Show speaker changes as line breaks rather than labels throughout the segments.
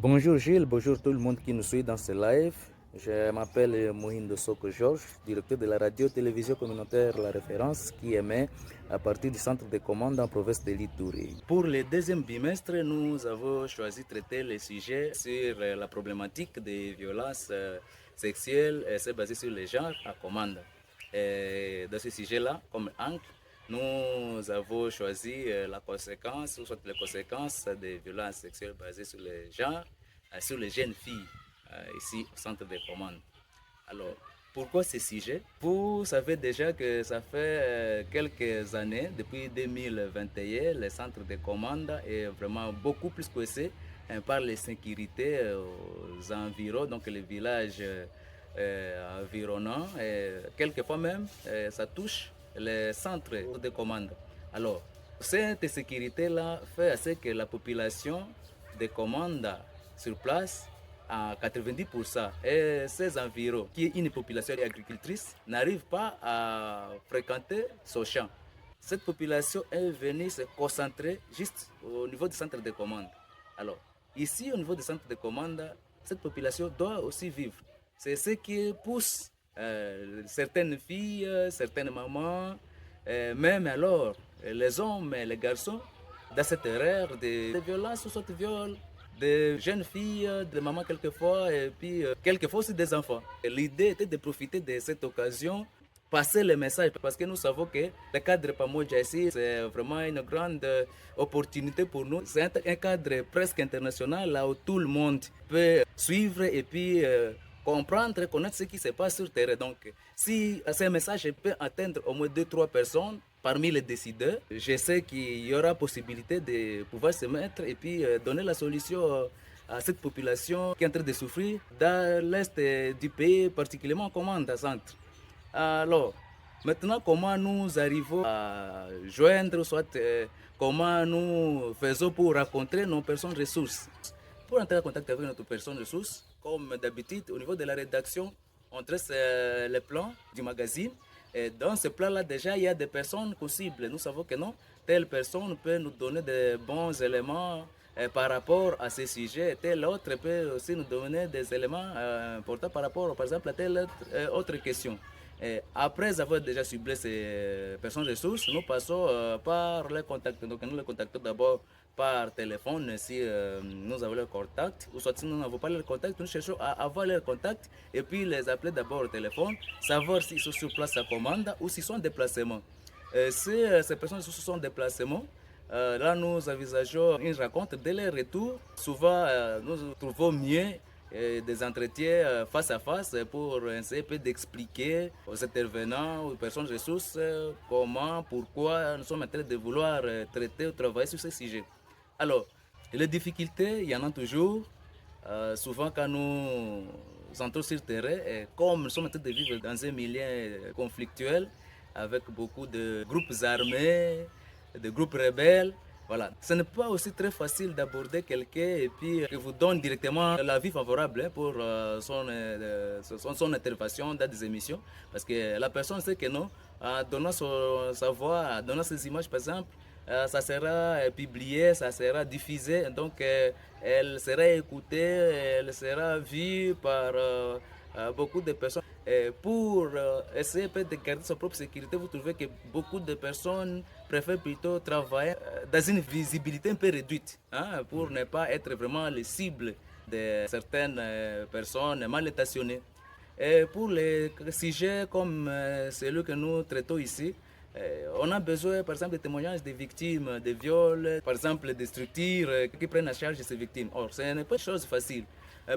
Bonjour Gilles, bonjour tout le monde qui nous suit dans ce live. Je m'appelle Mohindo Soko Georges, directeur de la radio-télévision communautaire La Référence, qui émet à partir du centre de commande en province de l'Ituri. Pour le deuxième bimestre, nous avons choisi de traiter les sujets sur la problématique des violences sexuelles, c'est basé sur les genres à commande. Et dans ce sujet-là, comme angle, nous avons choisi la conséquence, ou soit les conséquences des violences sexuelles basées sur les genres, sur les jeunes filles, ici au centre de commande. Alors, pourquoi ce sujet? Vous savez déjà que ça fait quelques années, depuis 2021, le centre de commande est vraiment beaucoup plus pressé par les sécurités aux environs, donc les villages environnants. Et quelquefois même, ça touche les centres de commande. Alors, cette sécurité-là fait à ce que la population de commande sur place à 90% et ces environs, qui est une population agricultrice, n'arrivent pas à fréquenter ce champ. Cette population est venue se concentrer juste au niveau du centre de commande. Alors, ici, au niveau du centre de commande, cette population doit aussi vivre. C'est ce qui pousse certaines filles, certaines mamans, même alors les hommes et les garçons, dans cette erreur de violence ou soit de viol, des jeunes filles, des mamans quelquefois, et puis quelquefois aussi des enfants. L'idée était de profiter de cette occasion, passer le message, parce que nous savons que le cadre Pamoja ici, c'est vraiment une grande opportunité pour nous. C'est un cadre presque international, là où tout le monde peut suivre et puis comprendre, connaître ce qui se passe sur le terrain. Donc, si ce message peut atteindre au moins deux, trois personnes, parmi les décideurs, je sais qu'il y aura possibilité de pouvoir se mettre et puis donner la solution à cette population qui est en train de souffrir dans l'est du pays, particulièrement en commande à centre. Alors, maintenant, comment nous arrivons à joindre, soit comment nous faisons pour rencontrer nos personnes ressources. Pour entrer en contact avec notre personne ressource, comme d'habitude, au niveau de la rédaction, on dresse les plans du magazine. Et dans ce plan-là, déjà, il y a des personnes possibles. Nous savons que non, telle personne peut nous donner de bons éléments par rapport à ces sujets. Telle autre peut aussi nous donner des éléments importants par rapport, par exemple, à telle autre question. Et après avoir déjà ciblé ces personnes ressources, nous passons par les contacts. Donc, nous les contactons d'abord par téléphone si nous avons leur contact, ou soit si nous n'avons pas leur contact, nous cherchons à avoir leur contact et puis les appeler d'abord au téléphone, savoir s'ils sont sur place à commande ou s'ils sont en déplacement. Si ces personnes sont en déplacement, là nous envisageons une rencontre dès leur retour. Souvent, nous trouvons mieux des entretiens face à face pour essayer d'expliquer aux intervenants, aux personnes ressources, comment, pourquoi nous sommes en train de vouloir traiter ou travailler sur ce sujet. Alors, les difficultés, il y en a toujours. Souvent, quand nous entrons sur le terrain, et comme nous sommes en train de vivre dans un milieu conflictuel, avec beaucoup de groupes armés, de groupes rebelles, voilà. Ce n'est pas aussi très facile d'aborder quelqu'un et puis qui vous donne directement l'avis favorable pour son intervention dans des émissions. Parce que la personne sait que non, en donnant sa voix, en donnant ses images par exemple, ça sera publié, ça sera diffusé, donc elle sera écoutée, elle sera vue par beaucoup de personnes. Et pour essayer de garder sa propre sécurité, vous trouvez que beaucoup de personnes préfèrent plutôt travailler dans une visibilité un peu réduite, hein, pour ne pas être vraiment les cibles de certaines personnes mal intentionnées. Et pour les sujets comme celui que nous traitons ici, on a besoin, par exemple, de témoignages des victimes de viols, par exemple, des structures qui prennent en charge ces victimes. Or, ce n'est pas une chose facile.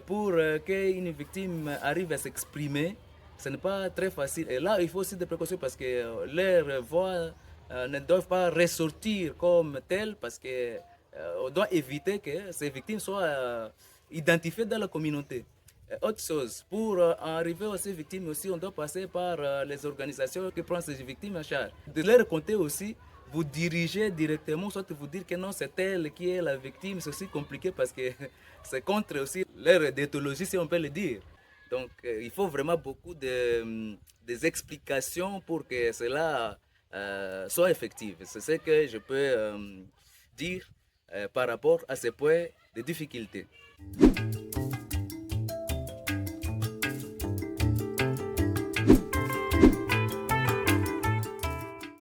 Pour qu'une victime arrive à s'exprimer, ce n'est pas très facile. Et là, il faut aussi des précautions parce que leurs voix ne doivent pas ressortir comme telles parce que on doit éviter que ces victimes soient identifiées dans la communauté. Autre chose, pour arriver à ces victimes aussi, on doit passer par les organisations qui prennent ces victimes en charge. De leur compter aussi, vous diriger directement, soit vous dire que non, c'est elle qui est la victime, c'est aussi compliqué parce que c'est contre aussi leur déontologie, si on peut le dire. Donc, il faut vraiment beaucoup des explications pour que cela soit effectif. C'est ce que je peux dire par rapport à ces points de difficulté.